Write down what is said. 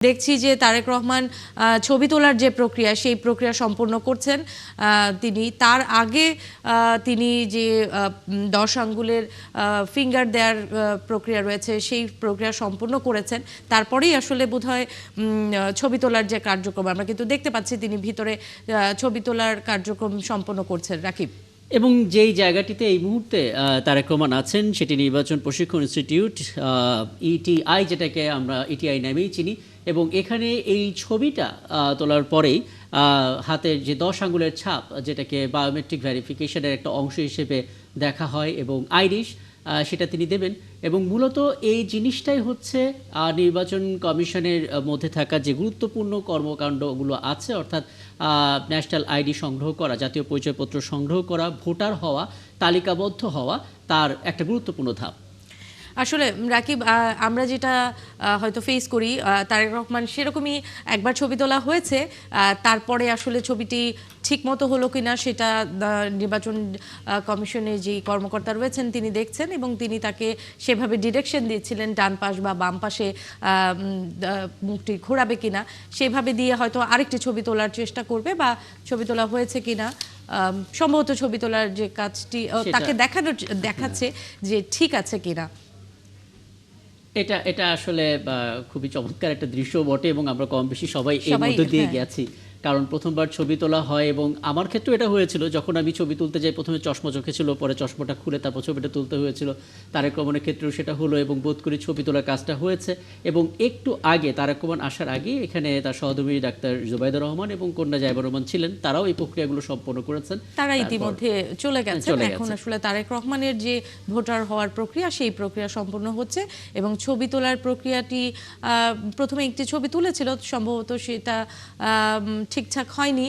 দেখছি যে তারেক রহমান ছবি তোলার যে প্রক্রিয়া সেই প্রক্রিয়া সম্পন্ন করছেন তিনি তার আগে তিনি যে 10 আঙ্গুলের ফিঙ্গার দেওয়ার প্রক্রিয়া রয়েছে সেই প্রক্রিয়া সম্পন্ন করেছেন তারপরেই আসলে বোধহয় ছবি তোলার যে কার্যক্রম আমরা কিন্তু দেখতে পাচ্ছি তিনি ভিতরে ছবি তোলার কার্যক্রম সম্পন্ন করছেন রাকিব এবং যেই জায়গাটিতে এই মুহূর্তে তারেক রহমান আছেন সেটি নির্বাচন প্রশিক্ষণ ইনস্টিটিউট ইটিআই যেটাকে আমরা ইটিআই নামেই চিনি এবং এখানে এই ছবিটা তোলার পরেই হাতের যে 10 আঙ্গুলের ছাপ যেটাকে বায়োমেট্রিক ভেরিফিকেশনের একটা অংশ হিসেবে দেখা হয় এবং আইরিশ সেটা তিনি দেবেন এবং মূলত এই জিনিসটাই হচ্ছে নির্বাচন কমিশনের মধ্যে থাকা যে গুরুত্বপূর্ণ কর্মকাণ্ডগুলো আছে অর্থাৎ ন্যাশনাল আইডি সংগ্রহ করা জাতীয় পরিচয়পত্র সংগ্রহ করা ভোটার হওয়া তালিকাবদ্ধ হওয়া তার একটা গুরুত্বপূর্ণ ধাপ আসলে রাকিব আমরা যেটা হয়তো ফেস করি তারেক রহমান সেরকমই একবার ছবি তোলা হয়েছে তারপরে আসলে ছবিটি ঠিকমতো হলো কিনা সেটা নির্বাচন কমিশনের যে কর্মকর্তা রয়েছেন তিনি দেখছেন এবং তিনি তাকে সেভাবে ডিরেকশন দিয়েছিলেন ডান পাশ বা বাম পাশে মুখটি ঘোরাবে কিনা সেভাবে দিয়ে হয়তো আরেকটি ছবি তোলার চেষ্টা করবে বা ছবি তোলা হয়েছে কিনা সম্ভবত ছবি তোলার যে কাজটি তাকে দেখাচ্ছে যে ঠিক আছে কিনা এটা আসলে খুবই চমৎকার একটা দৃশ্য বটে এবং আমরা কম বেশি সবাই এর মধ্যে দিয়ে গেছি কারণ প্রথমবার ছবি তোলা হয় এবং আমার ক্ষেত্রে এটা হয়েছিল যখন আমি ছবি তুলতে যাই প্রথমে চশমা চোখে ছিল পরে চশমাটা খুলে তারপর ছবিটা তুলতে হয়েছিল তারেক রহমানের ক্ষেত্রেও সেটা হলো এবং বোধ করি ছবি তোলার কাজটা হয়েছে এবং একটু আগে তারেক রহমান আসার আগে এখানে তার সহধর্মী ডাক্তার জুবাইদুর রহমান এবং কন্যা জাইবুর রহমান ছিলেন তারাও এই প্রক্রিয়াগুলো সম্পন্ন করেছেন তারা ইতিমধ্যে চলে গেছেন এখন আসলে তারেক রহমানের যে ভোটার হওয়ার প্রক্রিয়া সেই প্রক্রিয়া সম্পন্ন হচ্ছে এবং ছবি তোলার প্রক্রিয়াটি প্রথমে একটি ছবি তুলেছিল সম্ভবত সেটা ঠিকঠাক হয়নি